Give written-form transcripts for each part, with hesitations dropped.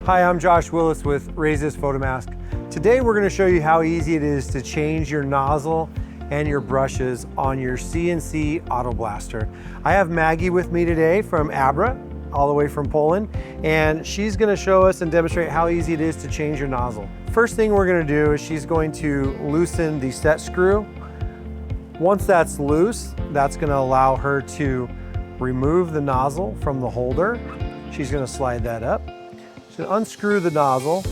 Hi, I'm Josh Willis with Reinsert Photomask. Today we're going to show you how easy it is to change your nozzle and your brushes on your CNC Autoblaster. I have Maggie with me today from ABRA, all the way from Poland, and she's going to show us and demonstrate how easy it is to change your nozzle. First thing we're going to do is she's going to loosen the set screw. Once that's loose, that's going to allow her to remove the nozzle from the holder. She's going to slide that up. So unscrew the nozzle,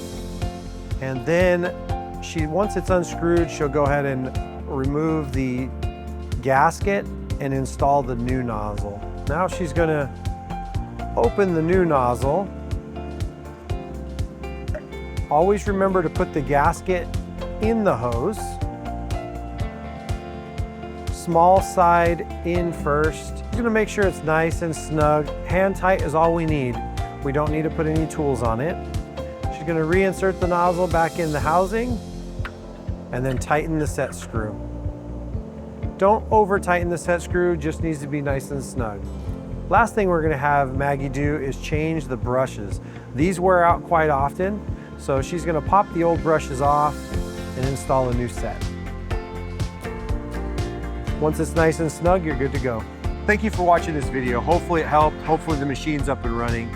and then once it's unscrewed, she'll go ahead and remove the gasket and install the new nozzle. Now she's going to open the new nozzle. Always remember to put the gasket in the hose. Small side in first. She's going to make sure it's nice and snug. Hand tight is all we need. We don't need to put any tools on it. She's going to reinsert the nozzle back in the housing and then tighten the set screw. Don't over tighten the set screw, just needs to be nice and snug. Last thing we're going to have Maggie do is change the brushes. These wear out quite often, so she's going to pop the old brushes off and install a new set. Once it's nice and snug, you're good to go. Thank you for watching this video. Hopefully it helped. Hopefully the machine's up and running.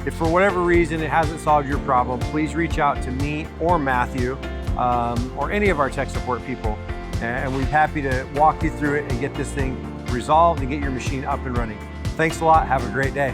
If for whatever reason it hasn't solved your problem, please reach out to me or Matthew or any of our tech support people, and we're happy to walk you through it and get this thing resolved and get your machine up and running. Thanks a lot. Have a great day.